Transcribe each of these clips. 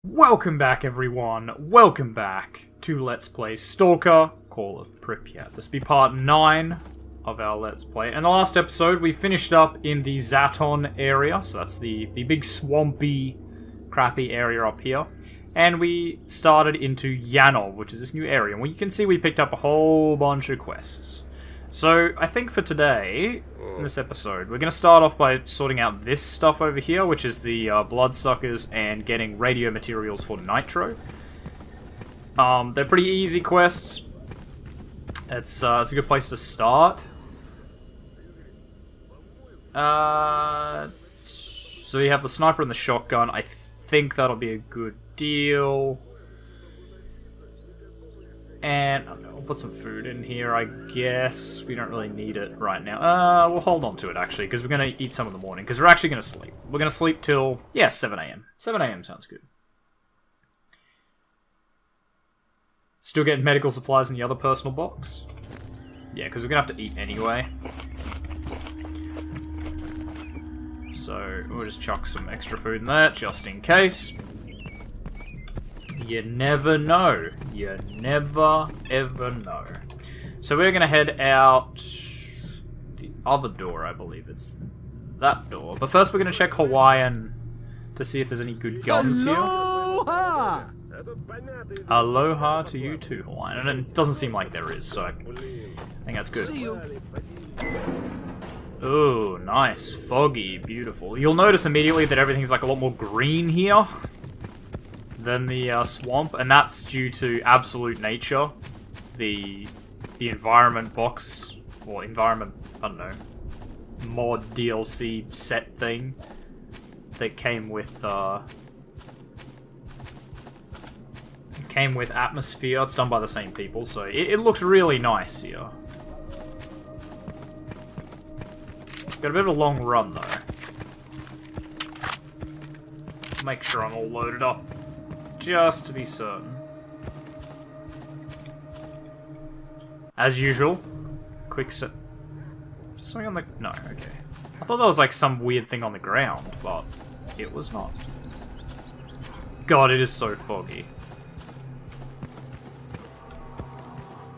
Welcome back, everyone. Welcome back to Let's Play S.T.A.L.K.E.R. Call of Pripyat. This will be part 9 of our Let's Play. In the last episode, we finished up in the Zaton area, so that's the big swampy, crappy area up here. And we started into Yanov, which is this new area. And you can see we picked up a whole bunch of quests. So, I think for today, in this episode, we're going to start off by sorting out this stuff over here, which is the bloodsuckers and getting radio materials for Nitro. They're pretty easy quests. It's a good place to start. So you have the sniper and the shotgun. I think that'll be a good deal. And I don't know, we'll put some food in here, I guess. We don't really need it right now. We'll hold on to it, actually, because we're going to eat some in the morning. Because we're actually going to sleep. We're going to sleep till, yeah, 7 AM. 7 AM sounds good. Still getting medical supplies in the other personal box. Yeah, because we're going to have to eat anyway. So, we'll just chuck some extra food in there, just in case. You never know. You never, ever know. So we're going to head out the other door, I believe it's that door. But first we're going to check Hawaiian to see if there's any good guns here. Aloha! Aloha to you too, Hawaiian. And it doesn't seem like there is, so I think that's good. See you. Ooh, nice. Foggy. Beautiful. You'll notice immediately that everything's like a lot more green here than the swamp, and that's due to absolute nature. The environment box, or environment, I don't know, mod DLC set thing that came with atmosphere. It's done by the same people, so it looks really nice here. Got a bit of a long run though. Make sure I'm all loaded up, just to be certain. As usual, quick set. Just something on the... No, okay. I thought that was like some weird thing on the ground, but it was not. God, it is so foggy.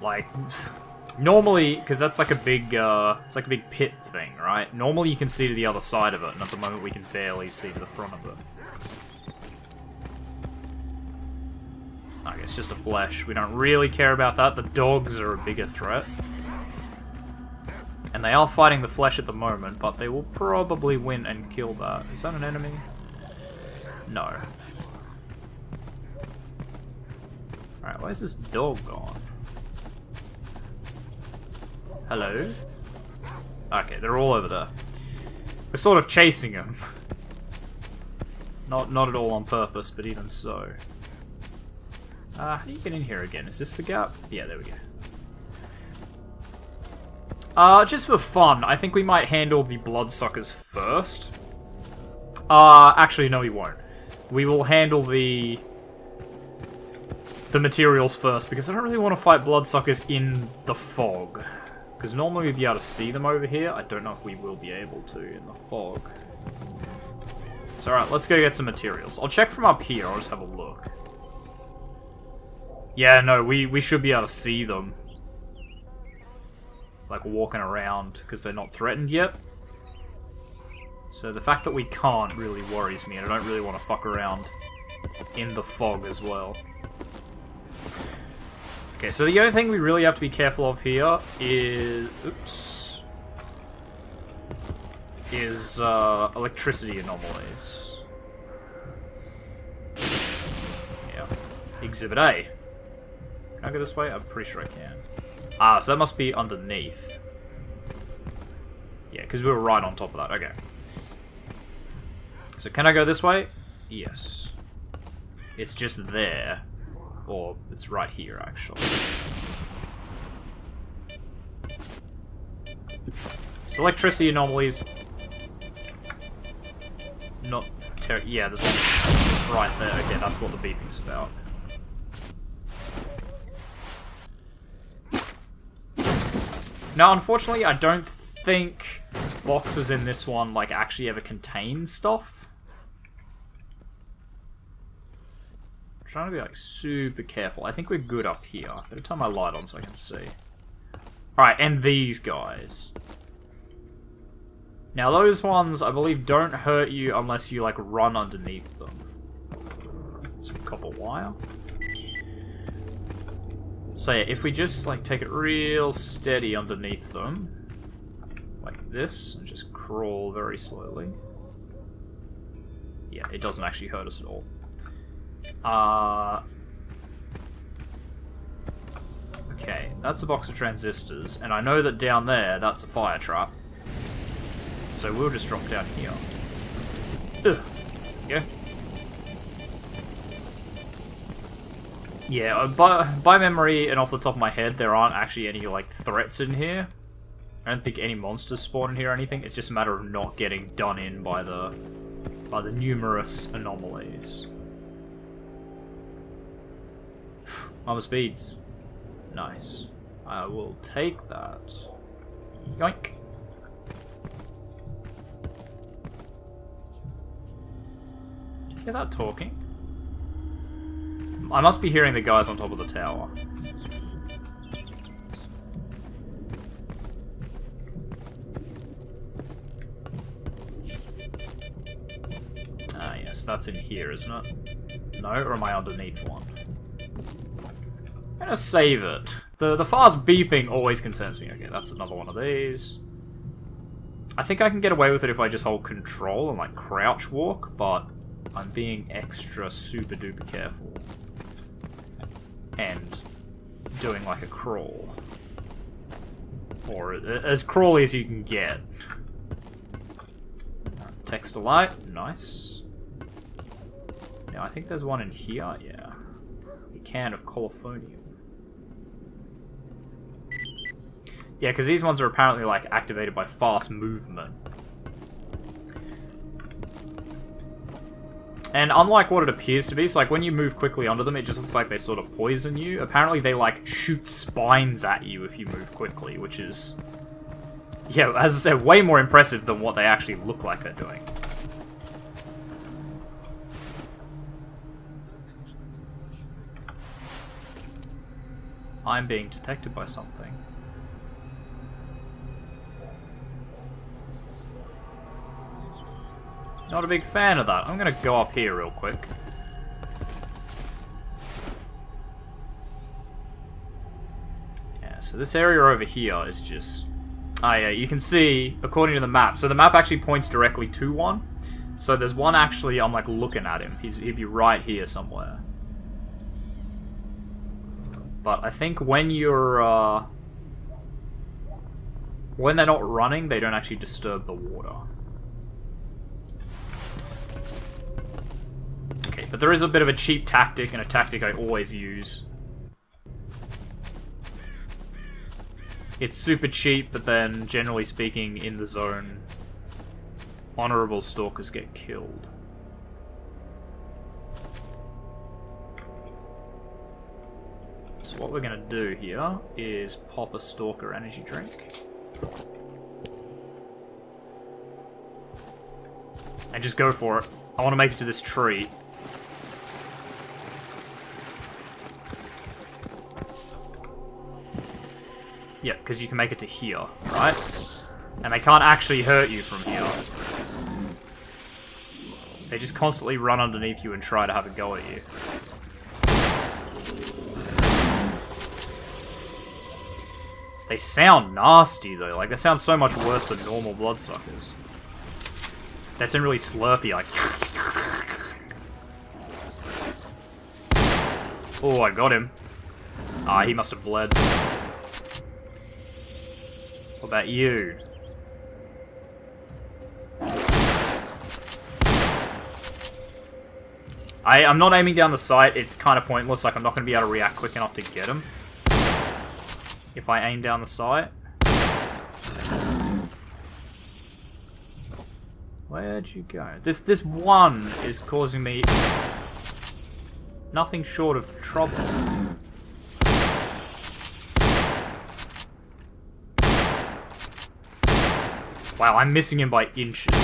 Like, normally, because that's like a big, it's like a big pit thing, right? Normally you can see to the other side of it, and at the moment we can barely see to the front of it. It's just a flesh. We don't really care about that. The dogs are a bigger threat. And they are fighting the flesh at the moment, but they will probably win and kill that. Is that an enemy? No. Alright, where's this dog gone? Hello? Okay, they're all over there. We're sort of chasing them. Not at all on purpose, but even so. How do you get in here again? Is this the gap? Yeah, there we go. Just for fun, I think we might handle the bloodsuckers first. Actually, no, we won't. We will handle the materials first, because I don't really want to fight bloodsuckers in the fog. Because normally we'd be able to see them over here. I don't know if we will be able to in the fog. So, alright, let's go get some materials. I'll check from up here. I'll just have a look. Yeah, no, we should be able to see them. Like, walking around, because they're not threatened yet. So the fact that we can't really worries me, and I don't really want to fuck around in the fog as well. Okay, so the only thing we really have to be careful of here is... Oops. Is, electricity anomalies. Yeah. Exhibit A. Can I go this way? I'm pretty sure I can. Ah, so that must be underneath. Yeah, because we were right on top of that. Okay. So can I go this way? Yes. It's just there. Or it's right here, actually. So electricity anomalies. Not yeah, there's one right there. Okay, that's what the beeping's about. Now, unfortunately, I don't think boxes in this one, like, actually ever contain stuff. trying to be like super careful. I think we're good up here. Better turn my light on so I can see. Alright, and these guys. Now those ones, I believe, don't hurt you unless you like run underneath them. Some copper wire. So yeah, if we just like take it real steady underneath them, like this, and just crawl very slowly. Yeah, it doesn't actually hurt us at all. Okay, that's a box of transistors, and I know that down there, that's a fire trap. So we'll just drop down here. Ugh. Yeah. Yeah, by memory and off the top of my head, there aren't actually any, like, threats in here. I don't think any monsters spawn in here or anything. It's just a matter of not getting done in by the numerous anomalies. Armor speeds. Nice. I will take that. Yoink. Did you hear that talking? I must be hearing the guys on top of the tower. Ah, yes, that's in here, isn't it? No, or am I underneath one? I'm gonna save it. The fast beeping always concerns me. Okay, that's another one of these. I think I can get away with it if I just hold control and like crouch walk, but I'm being extra super duper careful. And doing like a crawl. Or as crawly as you can get. Text to light, nice. Now I think there's one in here, yeah. A can of colophonium. Yeah, because these ones are apparently like activated by fast movement. And unlike what it appears to be, so like when you move quickly onto them, it just looks like they sort of poison you. Apparently they like shoot spines at you if you move quickly, which is, yeah, as I said, way more impressive than what they actually look like they're doing. I'm being detected by something. Not a big fan of that. I'm gonna go up here real quick. Yeah, so this area over here is just... Ah, yeah, you can see, according to the map. So the map actually points directly to one. So there's one actually, I'm like looking at him. He'd be right here somewhere. But I think when you're, when they're not running, they don't actually disturb the water. Okay, but there is a bit of a cheap tactic, and a tactic I always use. It's super cheap, but then, generally speaking, in the zone, honorable stalkers get killed. So what we're gonna do here is pop a stalker energy drink. And just go for it. I want to make it to this tree. Yeah, because you can make it to here, right? And they can't actually hurt you from here. They just constantly run underneath you and try to have a go at you. They sound nasty, though. Like, they sound so much worse than normal bloodsuckers. They sound really slurpy, like... Oh, I got him. Ah, he must have bled. What about you? I'm not aiming down the sight. It's kind of pointless. Like, I'm not going to be able to react quick enough to get him. If I aim down the sight. Where'd you go? This one is causing me nothing short of trouble. Wow, I'm missing him by inches.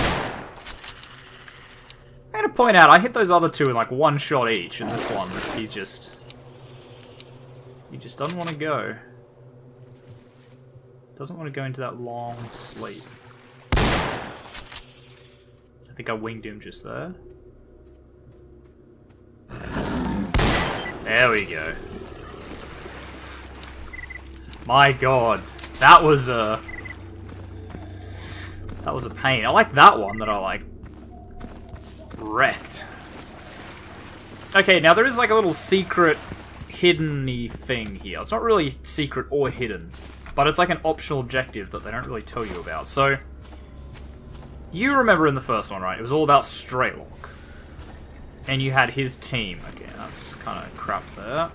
I'm gonna point out, I hit those other two in like one shot each, and this one, he just doesn't want to go. Doesn't want to go into that long sleep. I think I winged him just there. There we go. My god, that was a pain. I like that one that I like wrecked. Okay, now there is like a little secret hidden-y thing here. It's not really secret or hidden, but it's like an optional objective that they don't really tell you about. So, you remember in the first one, right? It was all about S.T.A.L.K.E.R. And you had his team. Okay, that's kind of crap there.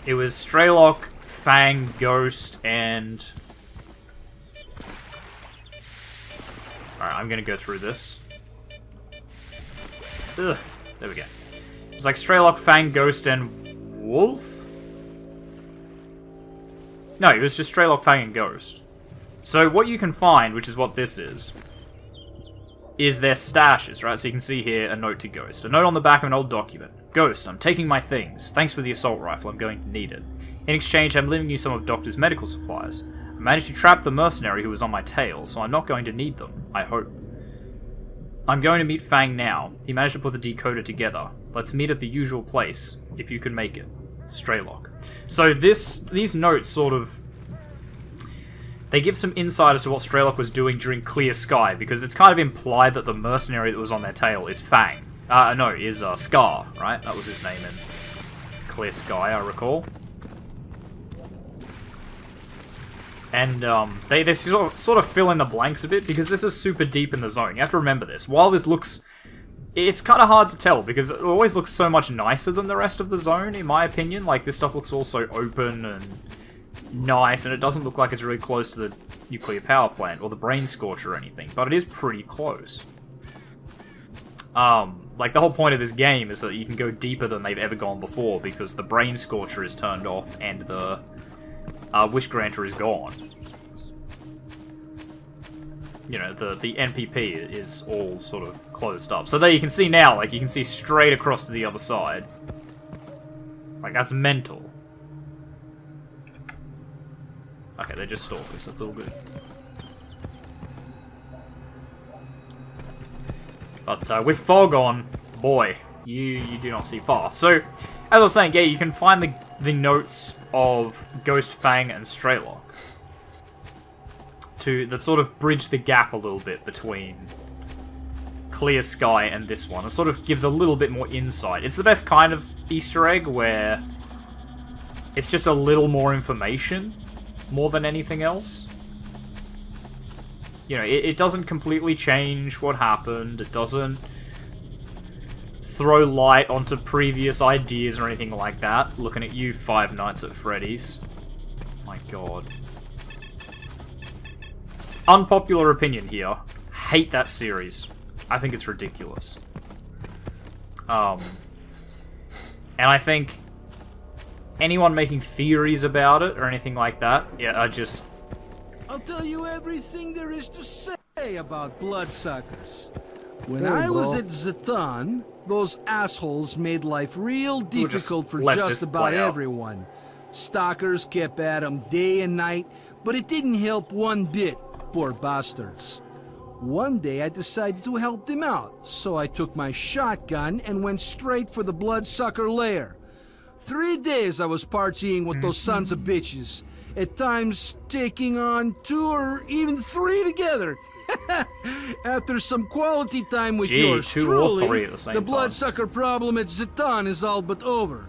It was S.T.A.L.K.E.R, Fang, Ghost, and... Alright, I'm gonna go through this. Ugh, there we go. It was like S.T.A.L.K.E.R, Fang, Ghost, and... Wolf? No, it was just S.T.A.L.K.E.R, Fang, and Ghost. So what you can find, which is what this is their stashes, right? So you can see here a note to Ghost. A note on the back of an old document. Ghost, I'm taking my things. Thanks for the assault rifle, I'm going to need it. In exchange, I'm leaving you some of Doctor's medical supplies. I managed to trap the mercenary who was on my tail, so I'm not going to need them, I hope. I'm going to meet Fang now. He managed to put the decoder together. Let's meet at the usual place, if you can make it. S.T.A.L.K.E.R. So these notes sort of... They give some insight as to what S.T.A.L.K.E.R was doing during Clear Sky, because it's kind of implied that the mercenary that was on their tail is Fang. Is Scar, right? That was his name in Clear Sky, I recall. And they sort of fill in the blanks a bit, because this is super deep in the zone. You have to remember this. While this looks... It's kind of hard to tell, because it always looks so much nicer than the rest of the zone, in my opinion. Like, this stuff looks all so open and nice, and it doesn't look like it's really close to the nuclear power plant or the brain scorcher or anything, but it is pretty close. Like, the whole point of this game is that you can go deeper than they've ever gone before, because the brain scorcher is turned off and the wish granter is gone. You know, the NPP is all sort of closed up. So there you can see now, like, you can see straight across to the other side. Like, that's mental. Okay, they're just stalkers, that's all good. But with fog on, boy, you do not see far. So, as I was saying, yeah, you can find the notes of Ghost, Fang, and S.T.A.L.K.E.R. that sort of bridge the gap a little bit between Clear Sky and this one. It sort of gives a little bit more insight. It's the best kind of Easter egg where it's just a little more information more than anything else. You know, it doesn't completely change what happened. It doesn't throw light onto previous ideas or anything like that. Looking at you, Five Nights at Freddy's. My god. Unpopular opinion here. Hate that series. I think it's ridiculous. And I think anyone making theories about it or anything like that, yeah, are just... I'll tell you everything there is to say about bloodsuckers. When I was at Zaton, those assholes made life real difficult for just about everyone. Stalkers kept at them day and night, but it didn't help one bit. Poor bastards. One day I decided to help them out, so I took my shotgun and went straight for the bloodsucker lair. 3 days I was partying with those sons of bitches, at times taking on 2 or even 3 together. After some quality time with yours truly, the bloodsucker problem at Zaton is all but over.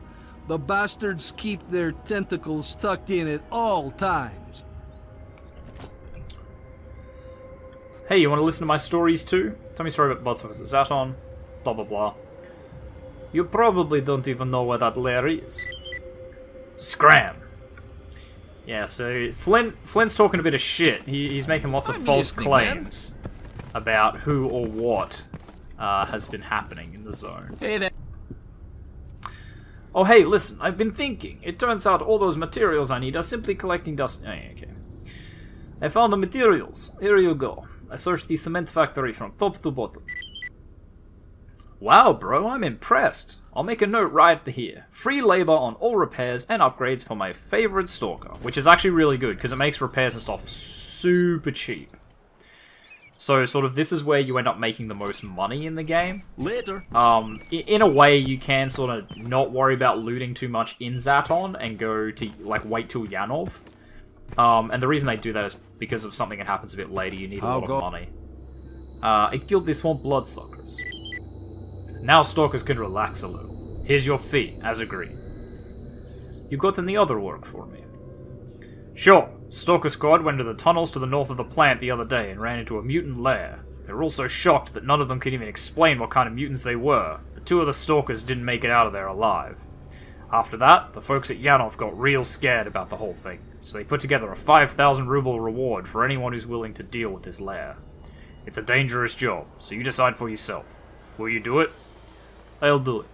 The bastards keep their tentacles tucked in at all times. Hey, you want to listen to my stories too? Tell me a story about bloodsuckers at Zaton, blah blah blah. You probably don't even know where that lair is. Scram! Yeah, so Flint's talking a bit of shit. He's making lots of false claims about who or what has been happening in the zone. Hey there. Oh hey, listen, I've been thinking. It turns out all those materials I need are simply collecting dust... Oh, okay. I found the materials. Here you go. I searched the cement factory from top to bottom. Wow, bro, I'm impressed. I'll make a note right here. Free labor on all repairs and upgrades for my favorite stalker. Which is actually really good, because it makes repairs and stuff super cheap. So, sort of, this is where you end up making the most money in the game. Later. In a way, you can sort of not worry about looting too much in Zaton and go to, like, wait till Yanov. And the reason they do that is because of something that happens a bit later. You need a lot of money. A guild this want bloodsuckers. Now stalkers can relax a little. Here's your fee, as agreed. You got any other work for me? Sure. Stalker squad went to the tunnels to the north of the plant the other day and ran into a mutant lair. They were all so shocked that none of them could even explain what kind of mutants they were, but 2 of the stalkers didn't make it out of there alive. After that, the folks at Yanov got real scared about the whole thing, so they put together a 5,000 ruble reward for anyone who's willing to deal with this lair. It's a dangerous job, so you decide for yourself. Will you do it? I'll do it.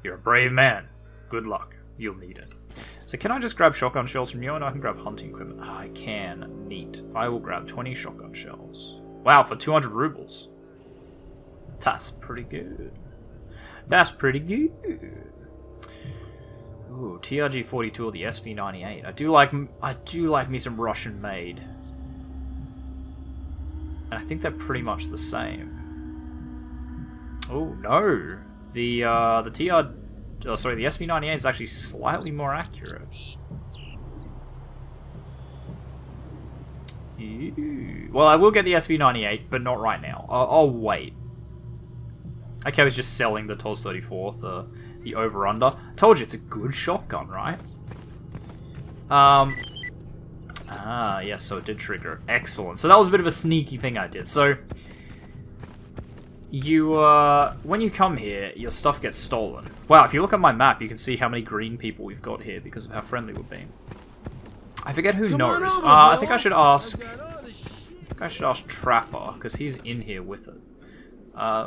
You're a brave man. Good luck. You'll need it. So can I just grab shotgun shells from you and I can grab hunting equipment? I can. Neat. I will grab 20 shotgun shells. Wow, for 200 rubles. That's pretty good. That's pretty good. Ooh, TRG-42 or the SV-98. I do like me some Russian made. And I think they're pretty much the same. Oh no. The SV-98 is actually slightly more accurate. Ew. Well, I will get the SV-98, but not right now. I'll wait. Okay, I was just selling the TOZ-34, the over-under. I told you, it's a good shotgun, right? Yes, so it did trigger. Excellent. So that was a bit of a sneaky thing I did. So, when you come here, your stuff gets stolen. Wow, if you look at my map, you can see how many green people we've got here because of how friendly we've been. I forget who knows. I think I should ask... Trapper, because he's in here with it.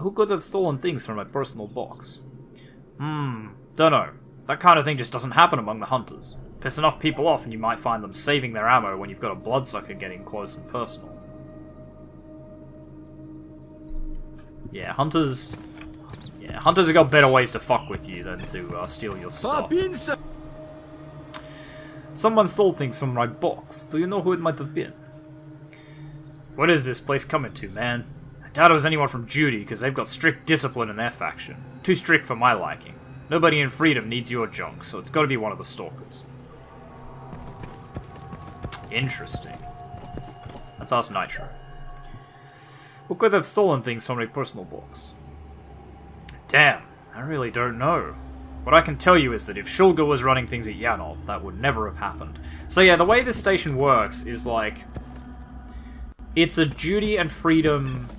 Who could have stolen things from my personal box? Dunno. That kind of thing just doesn't happen among the hunters. Piss enough people off and you might find them saving their ammo when you've got a bloodsucker getting close and personal. Yeah, hunters have got better ways to fuck with you than to steal your stuff. Someone stole things from my box. Do you know who it might have been? What is this place coming to, man? I doubt it was anyone from Judy, because they've got strict discipline in their faction. Too strict for my liking. Nobody in Freedom needs your junk, so it's gotta be one of the stalkers. Interesting. Let's ask Nitro. Who could have stolen things from a personal box? Damn, I really don't know. What I can tell you is that if Shulga was running things at Yanov, that would never have happened. So yeah, the way this station works is like... It's a Duty and Freedom...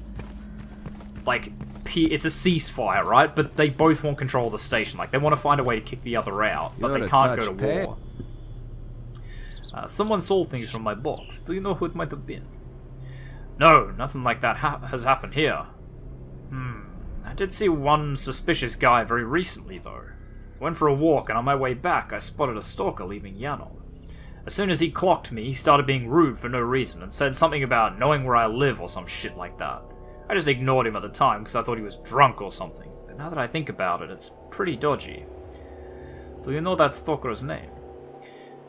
Like, it's a ceasefire, right? But they both want control of the station. Like, they want to find a way to kick the other out, but they can't go to war. Someone stole things from my box. Do you know who it might have been? No, nothing like that has happened here. I did see one suspicious guy very recently, though. Went for a walk, and on my way back, I spotted a stalker leaving Yanov. As soon as he clocked me, he started being rude for no reason, and said something about knowing where I live or some shit like that. I just ignored him at the time, because I thought he was drunk or something. But now that I think about it, it's pretty dodgy. Do you know that stalker's name?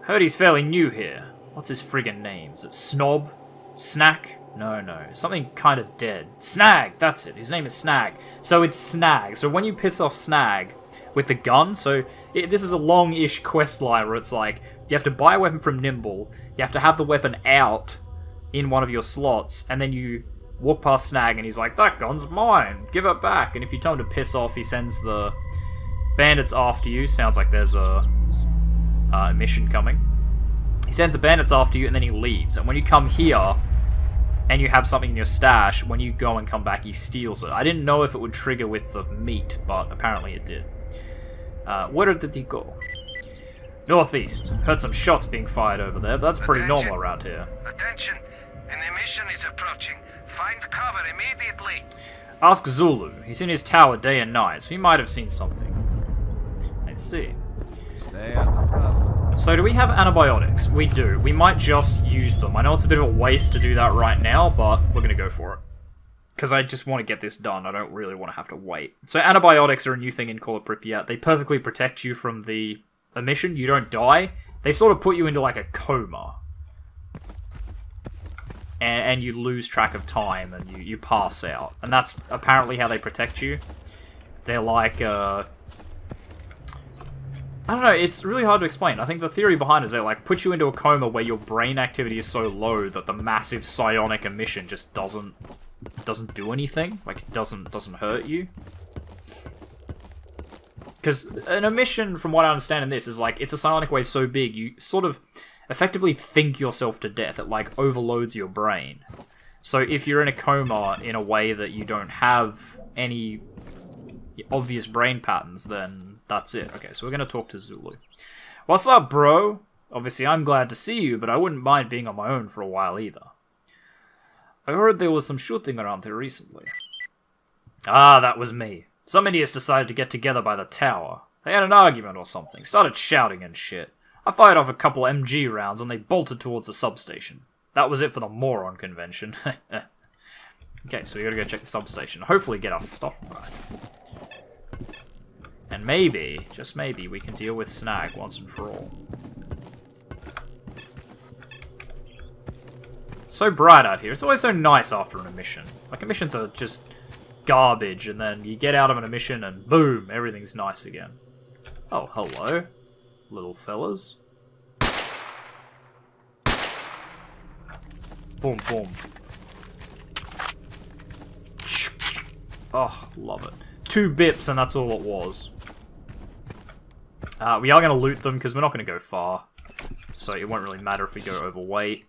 Heard he's fairly new here. What's his friggin' name? Is it Snob? Snack? No. Something kind of dead. Snag! That's it. His name is Snag. So it's Snag. So when you piss off Snag with the gun, this is a long-ish quest line where it's like, you have to buy a weapon from Nimble, you have to have the weapon out in one of your slots, and then you walk past Snag and he's like, that gun's mine! Give it back! And if you tell him to piss off, he sends the bandits after you. Sounds like there's a mission coming. He sends the bandits after you and then he leaves. And when you come here and you have something in your stash, when you go and come back, he steals it. I didn't know if it would trigger with the meat, but apparently it did. Where did he go? Northeast. Heard some shots being fired over there, but that's pretty normal around here. Attention! An emission is approaching. Find cover immediately. Ask Zulu. He's in his tower day and night, so he might have seen something. I see. Stay at the front. So do we have antibiotics? We do. We might just use them. I know it's a bit of a waste to do that right now, but we're gonna go for it. because I just want to get this done. I don't really want to have to wait. So antibiotics are a new thing in Call of Pripyat. They perfectly protect you from the emission. You don't die. They sort of put you into like a coma. And you lose track of time and you pass out. And that's apparently how they protect you. They're like, I don't know, it's really hard to explain. I think the theory behind it is they like put you into a coma where your brain activity is so low that the massive psionic emission just doesn't do anything. Like, it doesn't hurt you. Because an emission, from what I understand in this, is like, it's a psionic wave so big, you sort of effectively think yourself to death. It like overloads your brain. So if you're in a coma in a way that you don't have any obvious brain patterns, then that's it. Okay, so we're going to talk to Zulu. What's up, bro? Obviously, I'm glad to see you, but I wouldn't mind being on my own for a while either. I heard there was some shooting around here recently. Ah, that was me. Some idiots decided to get together by the tower. They had an argument or something, started shouting and shit. I fired off a couple MG rounds and they bolted towards the substation. That was it for the moron convention. Okay, so we gotta go check the substation. Hopefully get our stuff back. And maybe, just maybe, we can deal with Snag once and for all. So bright out here. It's always so nice after an emission. Like, emissions are just garbage, and then you get out of an emission and boom, everything's nice again. Oh, hello, little fellas. Boom, boom. Oh, love it. 2 bips and that's all it was. We are going to loot them because we're not going to go far. So it won't really matter if we go overweight.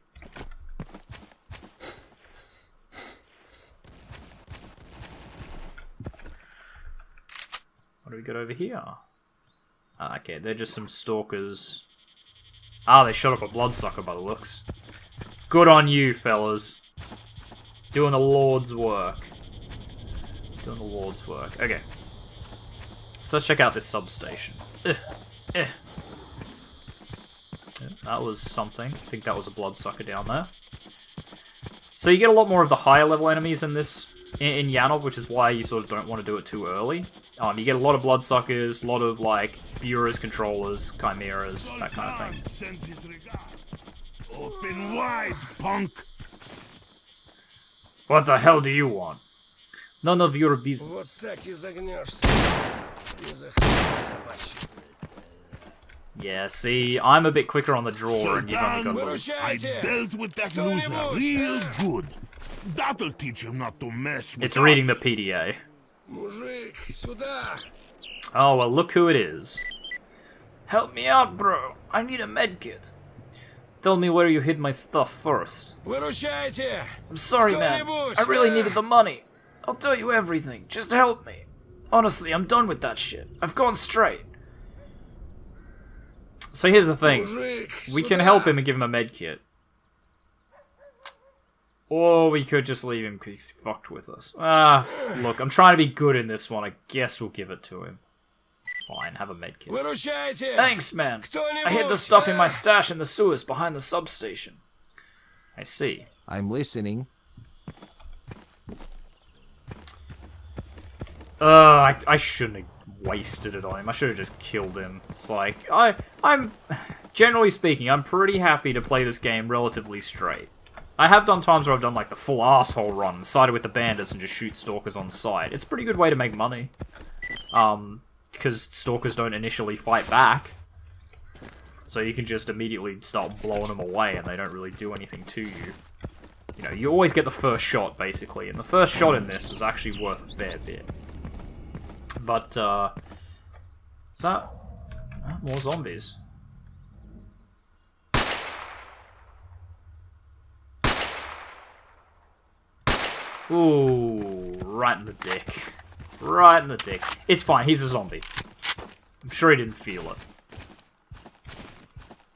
What do we got over here? Okay, they're just some stalkers. Ah, they shot up a bloodsucker by the looks. Good on you, fellas. Doing the Lord's work. Doing the Lord's work. Okay. So let's check out this substation. Yeah, that was something. I think that was a bloodsucker down there. So you get a lot more of the higher level enemies in this in Yanov, which is why you sort of don't want to do it too early. You get a lot of bloodsuckers, a lot of like Bureaus, controllers, chimeras, that kind of thing. Open wide, punk! What the hell do you want? None of your business. Yeah, see, I'm a bit quicker on the draw and you've only got loot. I dealt with that loser real good. That'll teach him not to mess with It's reading the us. PDA. Oh, well, look who it is. Help me out, bro. I need a medkit. Tell me where you hid my stuff first. I'm sorry, man. I really needed the money. I'll tell you everything. Just help me. Honestly, I'm done with that shit. I've gone straight. So here's the thing. We can help him and give him a medkit. Or we could just leave him because he's fucked with us. Ah, look, I'm trying to be good in this one. I guess we'll give it to him. Fine, have a medkit. Thanks, man. I hid the stuff in my stash in the sewers behind the substation. I see. I'm listening. I shouldn't have wasted it on him. I should have just killed him. It's like, I'm... Generally speaking, I'm pretty happy to play this game relatively straight. I have done times where I've done like the full asshole run, sided with the bandits and just shoot stalkers on sight. It's a pretty good way to make money. Because stalkers don't initially fight back. So you can just immediately start blowing them away and they don't really do anything to you. You know, you always get the first shot, basically. And the first shot in this is actually worth a fair bit. But, is that... more zombies. Ooh, right in the dick. Right in the dick. It's fine, he's a zombie. I'm sure he didn't feel it.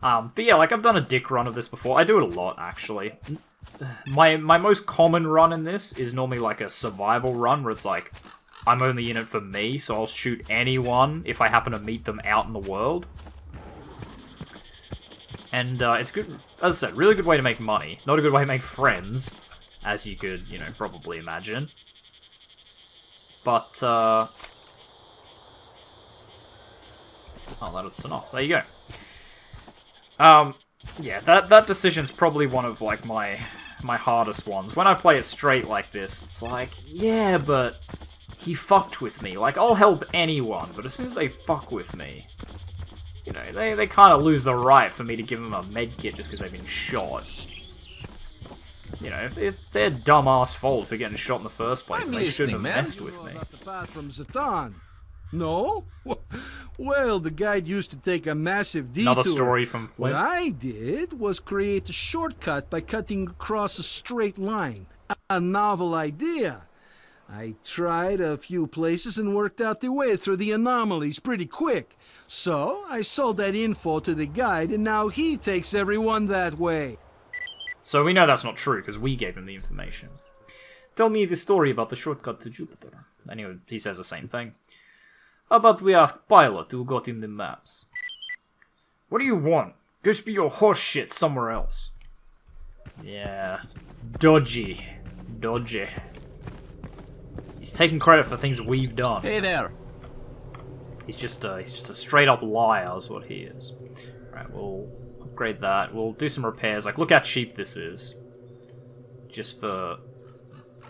But yeah, like, I've done a dick run of this before. I do it a lot, actually. My most common run in this is normally like a survival run, where it's like, I'm only in it for me, so I'll shoot anyone if I happen to meet them out in the world. And it's good, as I said, really good way to make money. Not a good way to make friends, as you could, you know, probably imagine. But, oh, that's enough. There you go. Yeah, that decision's probably one of, like, my hardest ones. When I play it straight like this, it's like, yeah, but he fucked with me. Like, I'll help anyone, but as soon as they fuck with me, you know, they kind of lose the right for me to give them a medkit just because they've been shot. You know, if they're dumbass fault for getting shot in the first place, they shouldn't have messed with me. About the path from Zatan. No? Well, the guide used to take a massive detour. Another story from Flint. What I did was create a shortcut by cutting across a straight line. A novel idea. I tried a few places and worked out the way through the anomalies pretty quick. So, I sold that info to the guide, and now he takes everyone that way. So we know that's not true, because we gave him the information. Tell me the story about the shortcut to Jupiter. Anyway, he says the same thing. How about we ask Pilot who got him the maps? What do you want? Just be your horse shit somewhere else. Yeah. Dodgy. Dodgy. He's taking credit for things we've done. Hey there. He's just a straight up liar is what he is. Right, we'll upgrade that. We'll do some repairs. Like, look how cheap this is. Just for...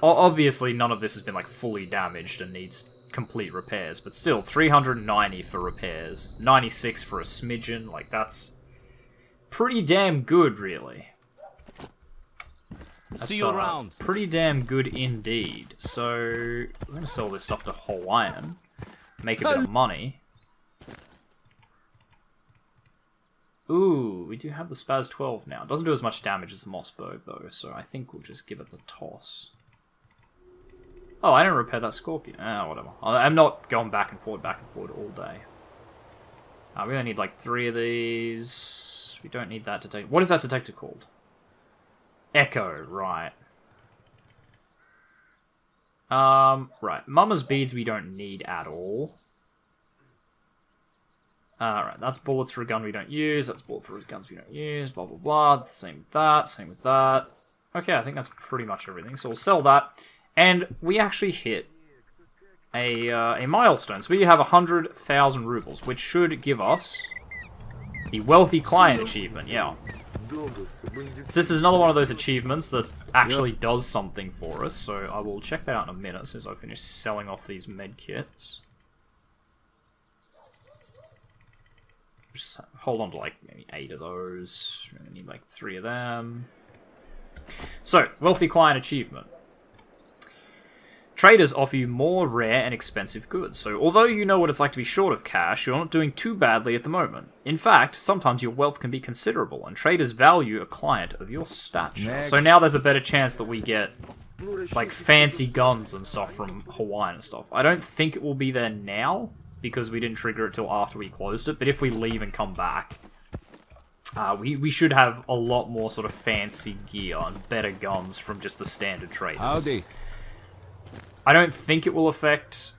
Obviously, none of this has been, like, fully damaged and needs complete repairs. But still, 390 for repairs. 96 for a smidgen. Like, that's pretty damn good, really. See you around. Pretty damn good indeed. So, we're going to sell this stuff to Hawaiian. Make a bit of money. Ooh, we do have the Spaz 12 now. It doesn't do as much damage as the Mossberg, though, so I think we'll just give it the toss. Oh, I didn't repair that Scorpion. Whatever. I'm not going back and forward all day. We only need, like, 3 of these. We don't need that detector. What is that detector called? Echo, right. Right. Mama's beads we don't need at all. Right, that's bullets for a gun we don't use, that's bullets for guns we don't use, blah blah blah, same with that, same with that. Okay, I think that's pretty much everything, so we'll sell that. And we actually hit a milestone, so we have 100,000 rubles, which should give us the Wealthy Client achievement, yeah. So this is another one of those achievements that actually does something for us, so I will check that out in a minute since I finish selling off these medkits. Just hold on to like maybe 8 of those. We need like 3 of them. So, Wealthy Client achievement. Traders offer you more rare and expensive goods, so although you know what it's like to be short of cash, you're not doing too badly at the moment. In fact, sometimes your wealth can be considerable, and traders value a client of your stature. Next. So now there's a better chance that we get, like, fancy guns and stuff from Hawaiian and stuff. I don't think it will be there now, because we didn't trigger it till after we closed it, but if we leave and come back, we should have a lot more sort of fancy gear and better guns from just the standard traders. Howdy. I don't think it will affect,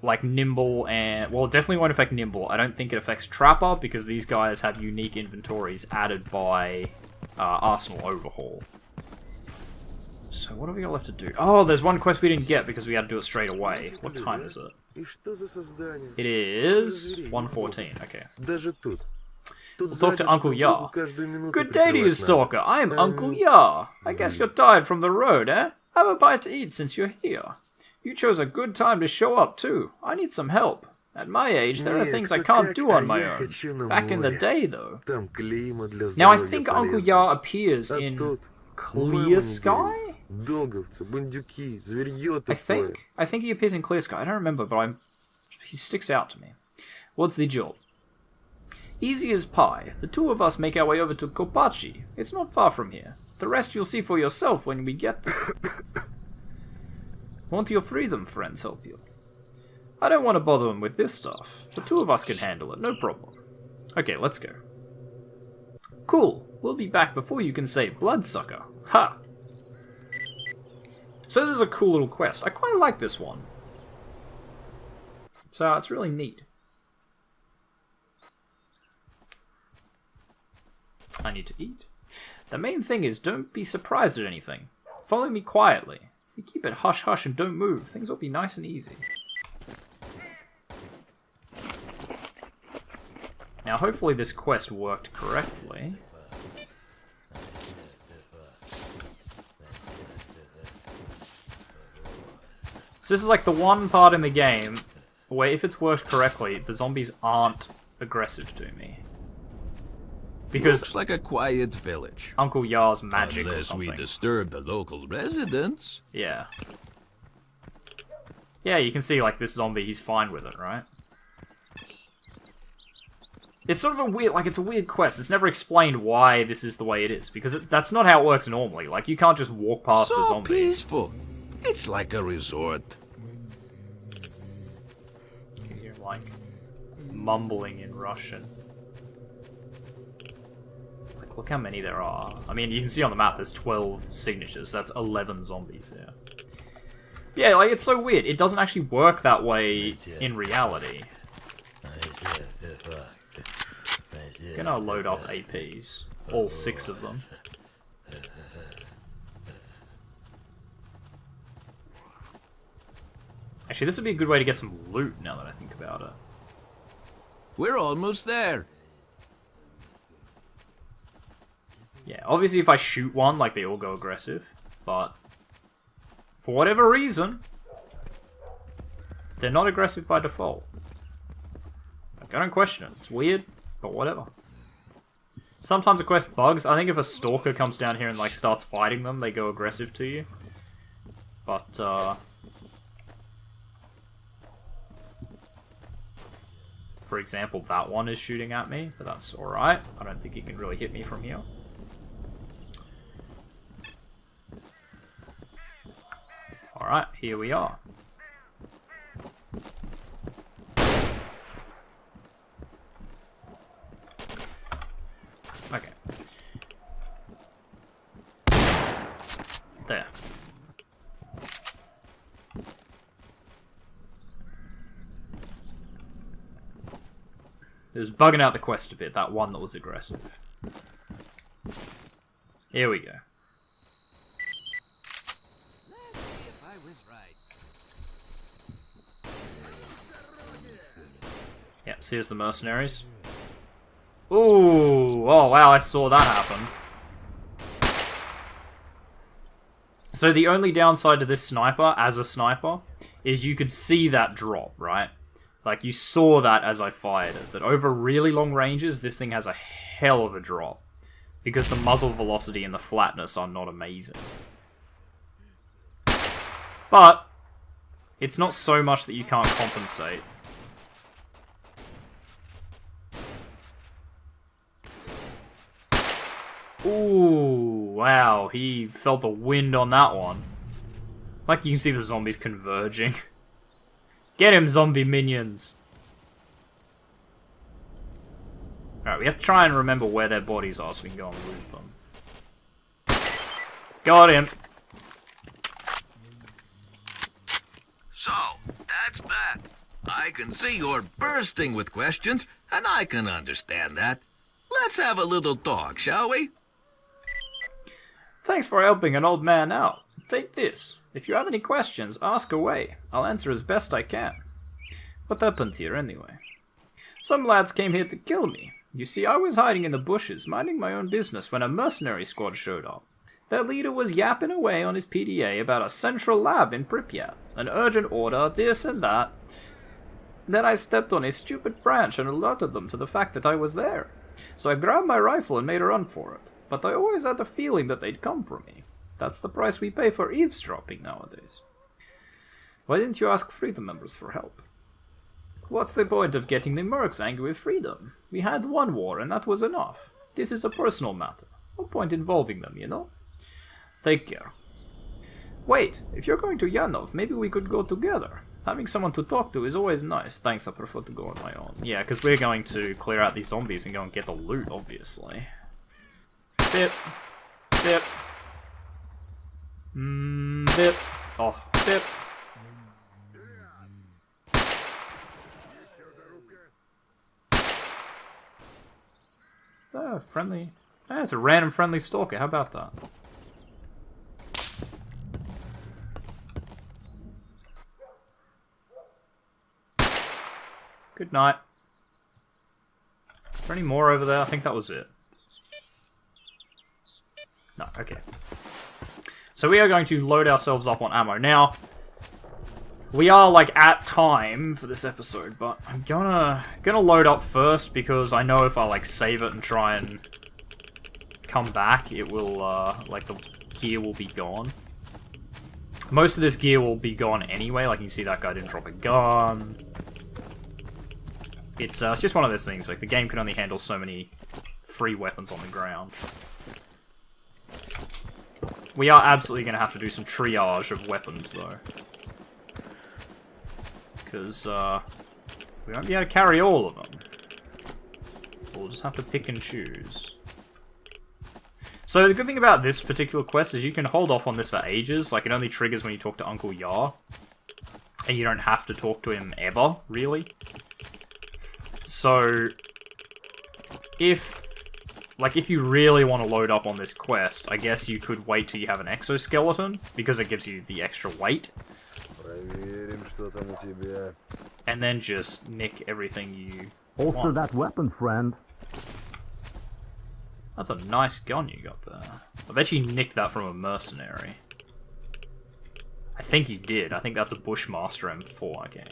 like, Nimble and... Well, it definitely won't affect Nimble. I don't think it affects Trapper, because these guys have unique inventories added by Arsenal Overhaul. So, what have we got left to do? Oh, there's one quest we didn't get because we had to do it straight away. What time is it? It is 1:14, okay. We'll talk to Uncle Yar. Good day to you, Stalker. I am Uncle Yar. I guess you're tired from the road, eh? Have a bite to eat since you're here. You chose a good time to show up, too. I need some help. At my age, there are things I can't do on my own. Back in the day, though. Now, I think Uncle Yar appears in Clear Sky? I think he appears in Clear Sky. I don't remember, but he sticks out to me. What's the job? Easy as pie. The 2 of us make our way over to Kopachi. It's not far from here. The rest you'll see for yourself when we get there. Won't your freedom friends help you? I don't want to bother them with this stuff. The 2 of us can handle it, no problem. Okay, let's go. Cool. We'll be back before you can say bloodsucker. Ha! So this is a cool little quest. I quite like this one. So it's really neat. I need to eat. The main thing is don't be surprised at anything. Follow me quietly. If you keep it hush-hush and don't move, things will be nice and easy. Now, hopefully this quest worked correctly. So this is like the one part in the game where if it's worked correctly, the zombies aren't aggressive to me. Because looks like a quiet village. Uncle Yar's magic or Unless something. we disturb the local residents. Yeah. Yeah, you can see, like, this zombie, he's fine with it, right? It's sort of a weird, like, it's a weird quest. It's never explained why this is the way it is, because that's not how it works normally. Like, you can't just walk past a zombie. So peaceful. It's like a resort. You're, like, mumbling in Russian. Like, look how many there are. I mean, you can see on the map there's 12 signatures. That's 11 zombies here. Yeah, like, it's so weird. It doesn't actually work that way in reality. I'm gonna load up APs. All 6 of them. Actually, this would be a good way to get some loot, now that I think about it. We're almost there. Yeah, obviously if I shoot one, like, they all go aggressive. But for whatever reason, they're not aggressive by default. Like, I don't question it. It's weird, but whatever. Sometimes a quest bugs. I think if a stalker comes down here and, like, starts fighting them, they go aggressive to you. But, for example, that one is shooting at me, but that's alright. I don't think he can really hit me from here. Alright, here we are. Okay. There. It was bugging out the quest a bit, that one that was aggressive. Here we go. Yep, so here's the mercenaries. Ooh, oh wow, I saw that happen. So the only downside to this sniper, as a sniper, is you could see that drop, right? Like, you saw that as I fired it, that over really long ranges, this thing has a hell of a drop. Because the muzzle velocity and the flatness are not amazing. But it's not so much that you can't compensate. Ooh, wow, he felt the wind on that one. Like, you can see the zombies converging. Get him, zombie minions! Alright, we have to try and remember where their bodies are so we can go and loot them. Got him! So, that's that. I can see you're bursting with questions, and I can understand that. Let's have a little talk, shall we? Thanks for helping an old man out. Take this. If you have any questions, ask away. I'll answer as best I can. What happened here, anyway? Some lads came here to kill me. You see, I was hiding in the bushes, minding my own business, when a mercenary squad showed up. Their leader was yapping away on his PDA about a central lab in Pripyat, an urgent order, this and that. Then I stepped on a stupid branch and alerted them to the fact that I was there. So I grabbed my rifle and made a run for it. But I always had the feeling that they'd come for me. That's the price we pay for eavesdropping nowadays. Why didn't you ask Freedom members for help? What's the point of getting the mercs angry with Freedom? We had one war and that was enough. This is a personal matter. No point involving them, you know? Take care. Wait, if you're going to Yanov, maybe we could go together. Having someone to talk to is always nice. Thanks, I prefer to go on my own. Yeah, because we're going to clear out these zombies and go and get the loot, obviously. Bip. Bip. Bip. Oh, bip. Friendly. It's a random friendly stalker, how about that? Good night. Is there any more over there? I think that was it. No, okay. So we are going to load ourselves up on ammo. Now, we are, like, at time for this episode, but I'm gonna load up first, because I know if I, like, save it and try and come back, it will, like, the gear will be gone. Most of this gear will be gone anyway, like, you can see that guy didn't drop a gun. It's just one of those things, like, the game can only handle so many free weapons on the ground. We are absolutely going to have to do some triage of weapons, though. Because, we won't be able to carry all of them. We'll just have to pick and choose. So, the good thing about this particular quest is you can hold off on this for ages. Like, it only triggers when you talk to Uncle Yar. And you don't have to talk to him ever, really. So, if you really want to load up on this quest, I guess you could wait till you have an exoskeleton, because it gives you the extra weight. And then just nick everything you want. That weapon, friend. That's a nice gun you got there. I bet you nicked that from a mercenary. I think you did. I think that's a Bushmaster M4, okay.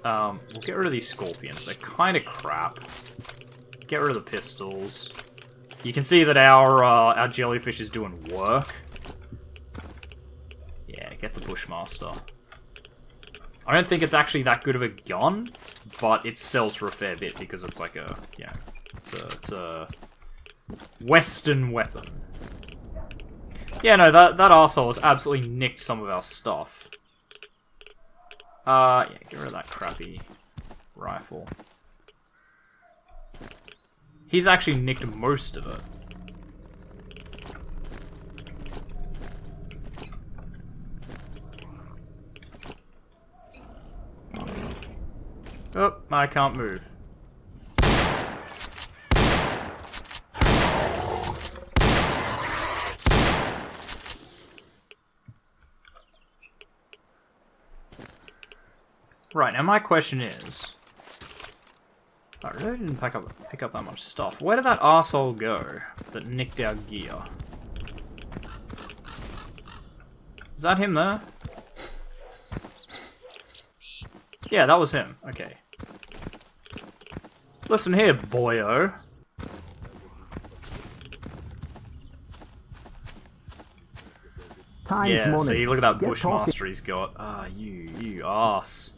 We'll get rid of these scorpions. They're kind of crap. Get rid of the pistols. You can see that our jellyfish is doing work. Yeah, get the Bushmaster. I don't think it's actually that good of a gun, but it sells for a fair bit because it's like a, you know, it's a Western weapon. Yeah, no, that arsehole has absolutely nicked some of our stuff. Yeah, get rid of that crappy rifle. He's actually nicked most of it. Oh, I can't move. Right, now my question is... I really didn't pick up that much stuff. Where did that arsehole go that nicked our gear? Is that him there? Yeah, that was him. Okay. Listen here, boyo. Yeah, see, look at that Bushmaster he's got. Ah, you arse.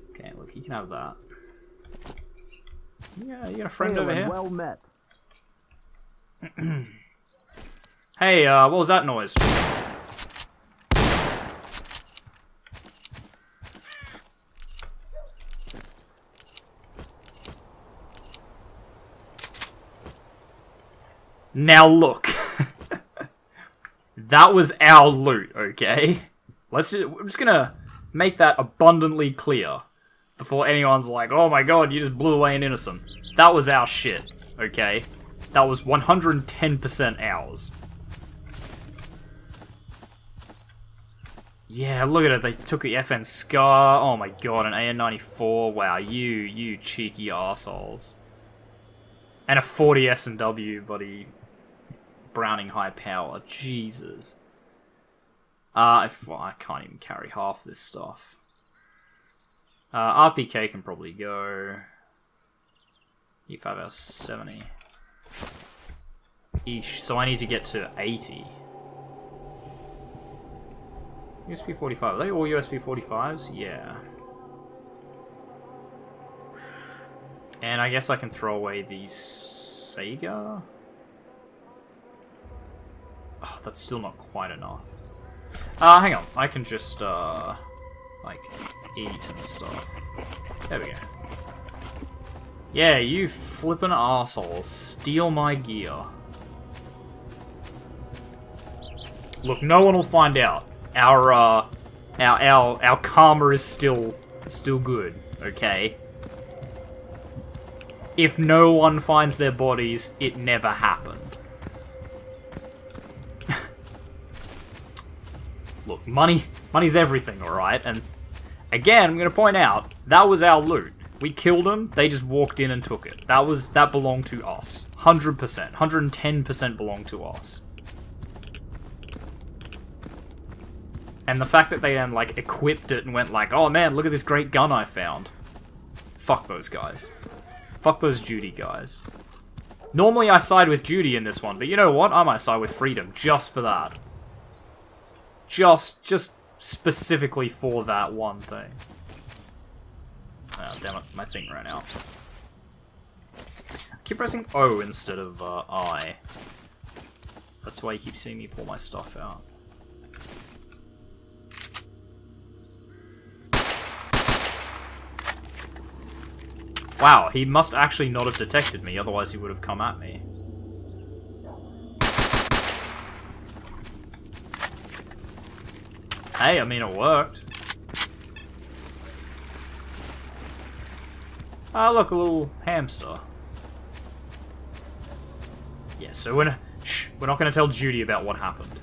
Okay, look, you can have that. Yeah, you got a friend over here? Well met. Hey, what was that noise? Now look. That was our loot, okay? We're just gonna make that abundantly clear before anyone's like, oh my god, you just blew away an innocent. That was our shit, okay? That was 110% ours. Yeah, look at it, they took the FN Scar. Oh my god, an AN-94. Wow, you cheeky arseholes. And a 40 S&W, buddy. Browning high power. Jesus. I can't even carry half this stuff. RPK can probably go. E5 hours 70. Eesh, so I need to get to 80. USB 45. Are they all USB 45s? Yeah. And I guess I can throw away the Sega. Oh, that's still not quite enough. Hang on. I can just, like, eat and stuff. There we go. Yeah, you flippin' arsehole. Steal my gear. Look, no one will find out. Our karma is still good, okay? If no one finds their bodies, it never happened. Look, money's everything, alright? And again, I'm going to point out, that was our loot. We killed them, they just walked in and took it. That belonged to us. 100%, 110% belonged to us. And the fact that they then, like, equipped it and went like, oh man, look at this great gun I found. Fuck those guys. Fuck those Judy guys. Normally I side with Judy in this one, but you know what? I might side with Freedom just for that. Just specifically for that one thing. Oh, damn it, my thing ran out. I keep pressing O instead of I. That's why you keep seeing me pull my stuff out. Wow, he must actually not have detected me, otherwise he would have come at me. Hey, I mean, it worked. Ah, look, a little hamster. Yeah, so we're not going to tell Judy about what happened.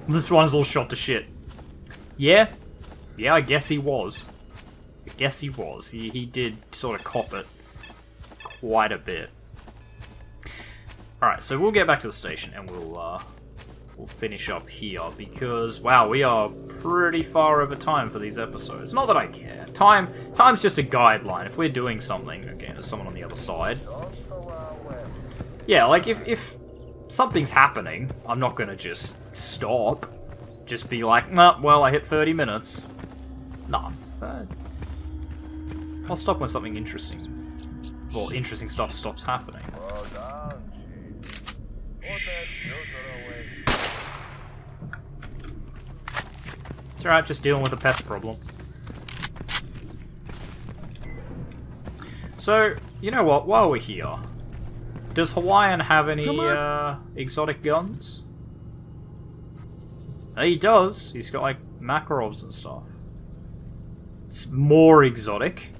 This one's all shot to shit. Yeah? Yeah, I guess he was. Guess he was. He did sort of cop it quite a bit. Alright, so we'll get back to the station and we'll finish up here because, wow, we are pretty far over time for these episodes. Not that I care. Time's just a guideline. If we're doing something, okay, there's someone on the other side. Yeah, like if something's happening, I'm not gonna just stop. Just be like, nah, well, I hit 30 minutes. Nah. I'll stop when something interesting, well, interesting stuff stops happening. It's alright, just dealing with a pest problem. So, you know what, while we're here, does Hawaiian have any exotic guns? He does, he's got like Makarovs and stuff. It's more exotic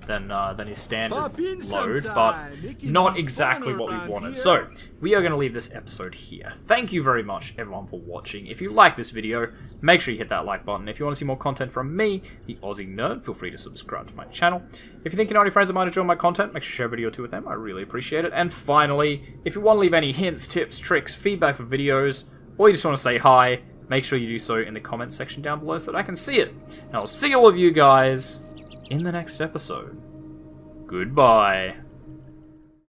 than his standard load, but not exactly what we wanted. So, we are going to leave this episode here. Thank you very much, everyone, for watching. If you like this video, make sure you hit that like button. If you want to see more content from me, the Aussie Nerd, feel free to subscribe to my channel. If you think you know any friends that might enjoy my content, make sure to share a video or two with them. I really appreciate it. And finally, if you want to leave any hints, tips, tricks, feedback for videos, or you just want to say hi, make sure you do so in the comments section down below so that I can see it. And I'll see all of you guys in the next episode. Goodbye.